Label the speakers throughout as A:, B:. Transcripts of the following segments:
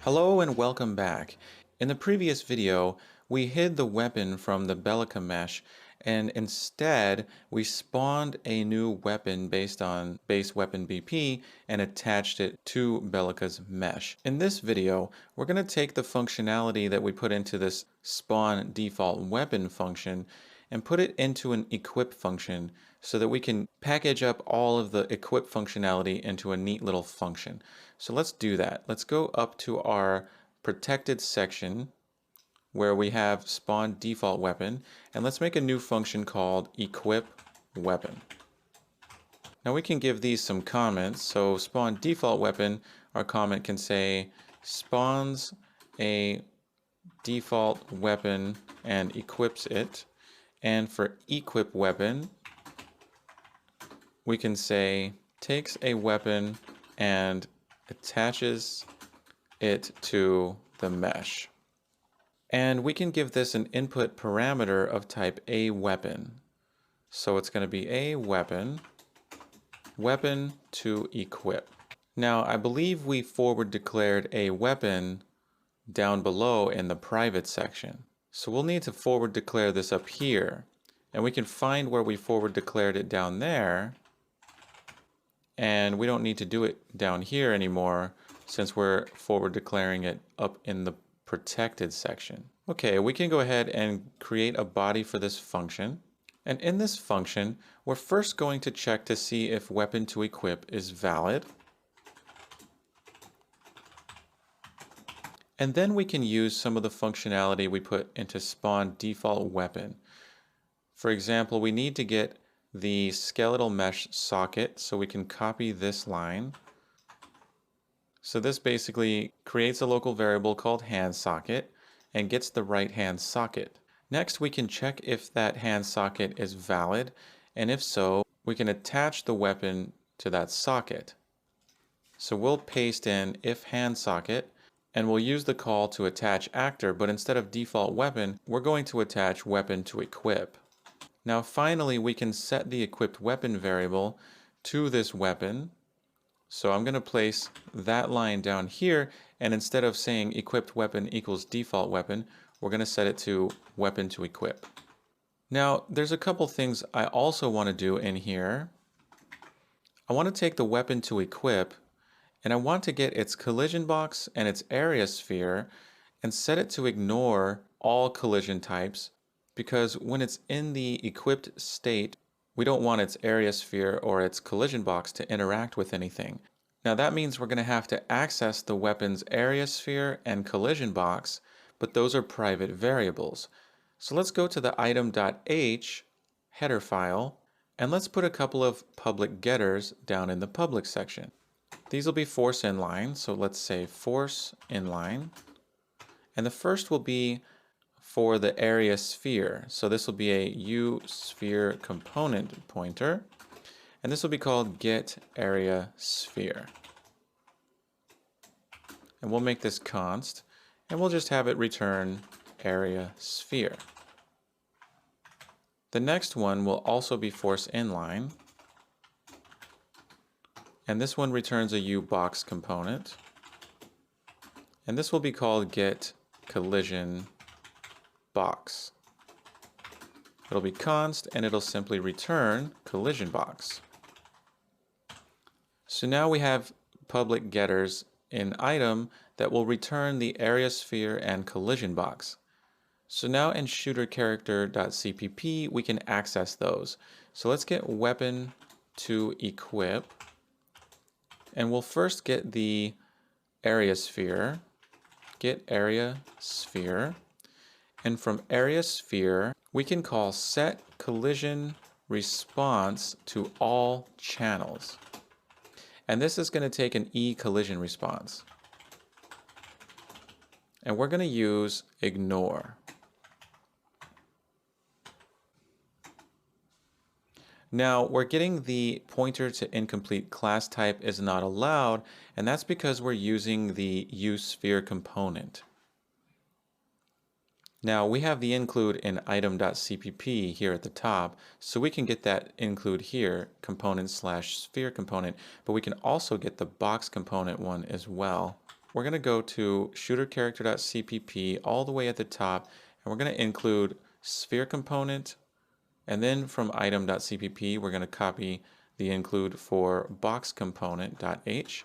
A: Hello and welcome back. In the previous video, we hid the weapon from the Bellica mesh, and instead we spawned a new weapon based on base weapon BP and attached it to Bellica's mesh. In this video, we're going to take the functionality that we put into this spawn default weapon function and put it into an equip function so that we can package up all of the equip functionality into a neat little function. So let's do that. Let's go up to our protected section where we have spawn default weapon, and let's make a new function called equip weapon. Now we can give these some comments. So spawn default weapon, our comment can say spawns a default weapon and equips it. And for equip weapon, we can say takes a weapon and attaches it to the mesh. And we can give this an input parameter of type a weapon. So it's going to be a weapon, weapon to equip. Now I believe we forward declared a weapon down below in the private section. So we'll need to forward declare this up here. And we can find where we forward declared it down there. And we don't need to do it down here anymore since we're forward declaring it up in the protected section. Okay, we can go ahead and create a body for this function. And in this function, we're first going to check to see if weapon to equip is valid. And then we can use some of the functionality we put into spawn default weapon. For example, we need to get the skeletal mesh socket, so we can copy this line. So this basically creates a local variable called hand socket and gets the right hand socket. Next, we can check if that hand socket is valid, and if so, we can attach the weapon to that socket. So we'll paste in if hand socket, and we'll use the call to attach actor, but instead of default weapon, we're going to attach weapon to equip. Now finally, we can set the equipped weapon variable to this weapon. So I'm going to place that line down here, and instead of saying equipped weapon equals default weapon, we're going to set it to weapon to equip. Now there's a couple things I also want to do in here. I want to take the weapon to equip, and I want to get its collision box and its area sphere and set it to ignore all collision types, because when it's in the equipped state, we don't want its area sphere or its collision box to interact with anything. Now that means we're going to have to access the weapon's area sphere and collision box, but those are private variables. So let's go to the item.h header file, and let's put a couple of public getters down in the public section. These will be force inline, so let's say force inline. And the first will be for the area sphere. So this will be a uSphere component pointer, and this will be called get area sphere. And we'll make this const, and we'll just have it return area sphere. The next one will also be force inline, and this one returns a uBox component, and this will be called get collision box. It'll be const, and it'll simply return collision box. So now we have public getters in item that will return the area sphere and collision box. So now in shooter_character.cpp we can access those. So let's get weapon to equip, and we'll first get the area sphere, get area sphere. And from area sphere, we can call set collision response to all channels. And this is going to take an collision response. And we're going to use ignore. Now we're getting the pointer to incomplete class type is not allowed, and that's because we're using the uSphere component. Now we have the include in item.cpp here at the top, so we can get that include here, component/sphere component, but we can also get the box component one as well we're going to go to shooterCharacter.cpp all the way at the top, and we're going to include sphere component, and then from item.cpp, we're going to copy the include for box component.h,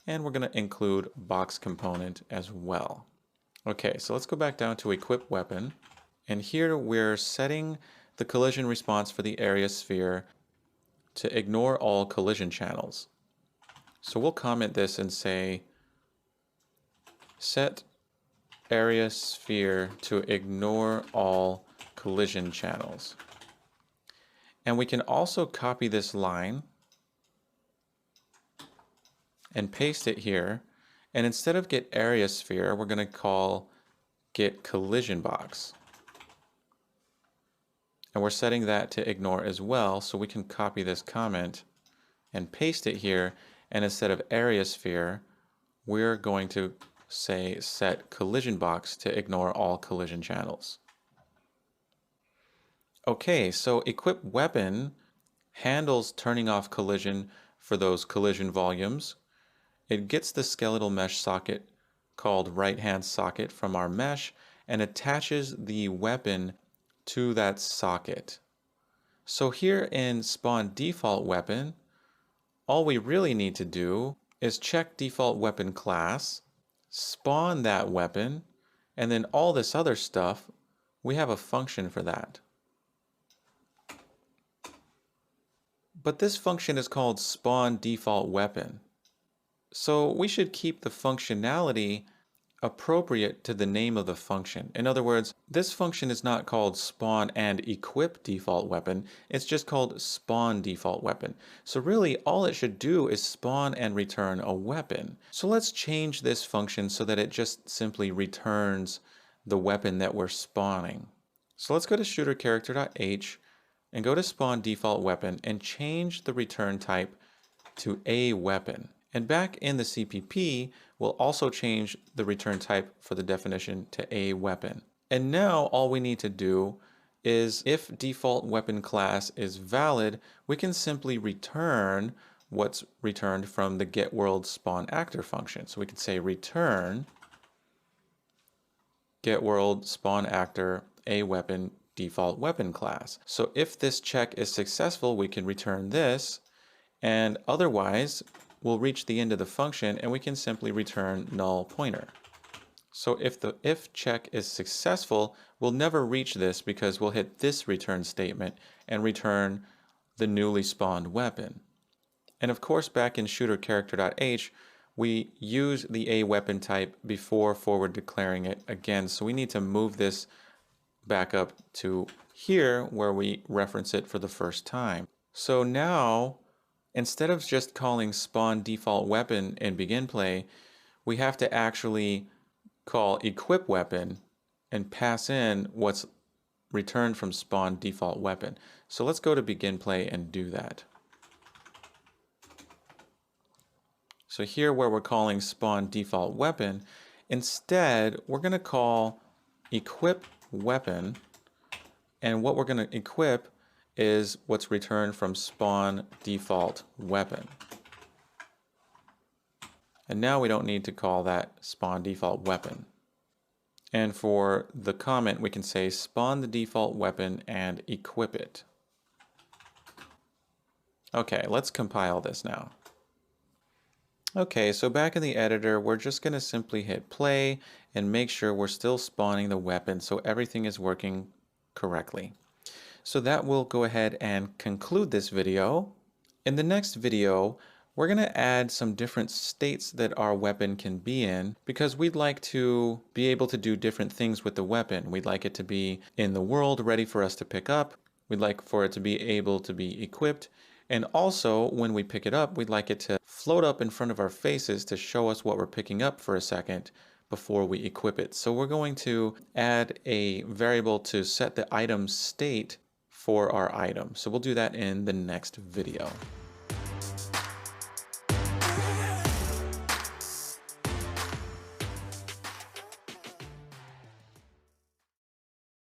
A: and we're going to include box component as well. Okay, so let's go back down to equip weapon, and here we're setting the collision response for the area sphere to ignore all collision channels. So we'll comment this and say set area sphere to ignore all collision channels. And we can also copy this line and paste it here. And instead of get area sphere, we're going to call get collision box. And we're setting that to ignore as well, so we can copy this comment and paste it here. And instead of area sphere, we're going to say set collision box to ignore all collision channels. Okay, so equip weapon handles turning off collision for those collision volumes. It gets the skeletal mesh socket called right hand socket from our mesh and attaches the weapon to that socket. So here in spawn default weapon, all we really need to do is check default weapon class, spawn that weapon, and then all this other stuff, we have a function for that. But this function is called spawn default weapon. So we should keep the functionality appropriate to the name of the function. In other words, this function is not called spawn and equip default weapon, it's just called spawn default weapon. So really all it should do is spawn and return a weapon. So let's change this function so that it just simply returns the weapon that we're spawning. So let's go to shooterCharacter.h and go to spawn default weapon and change the return type to a weapon. And back in the CPP, we'll also change the return type for the definition to a weapon. And now all we need to do is if default weapon class is valid, we can simply return what's returned from the getWorld spawn actor function. So we can say return getWorld spawn actor a weapon default weapon class. So if this check is successful, we can return this, and otherwise we'll reach the end of the function and we can simply return null pointer. So if the if check is successful, we'll never reach this because we'll hit this return statement and return the newly spawned weapon. And of course, back in shooterCharacter.h, we use the a weapon type before forward declaring it again. So we need to move this back up to here where we reference it for the first time. So now, instead of just calling spawn default weapon in begin play, we have to actually call equip weapon and pass in what's returned from spawn default weapon. So let's go to begin play and do that. So here where we're calling spawn default weapon, instead we're going to call equip weapon, and what we're going to equip is what's returned from spawn default weapon. And now we don't need to call that spawn default weapon. And for the comment, we can say spawn the default weapon and equip it. Okay, let's compile this now. Okay, so back in the editor, we're just going to simply hit play and make sure we're still spawning the weapon so everything is working correctly. So that will go ahead and conclude this video. In the next video, we're going to add some different states that our weapon can be in because we'd like to be able to do different things with the weapon. We'd like it to be in the world ready for us to pick up. We'd like for it to be able to be equipped. And also, when we pick it up, we'd like it to float up in front of our faces to show us what we're picking up for a second before we equip it. So we're going to add a variable to set the item state for our item. So we'll do that in the next video.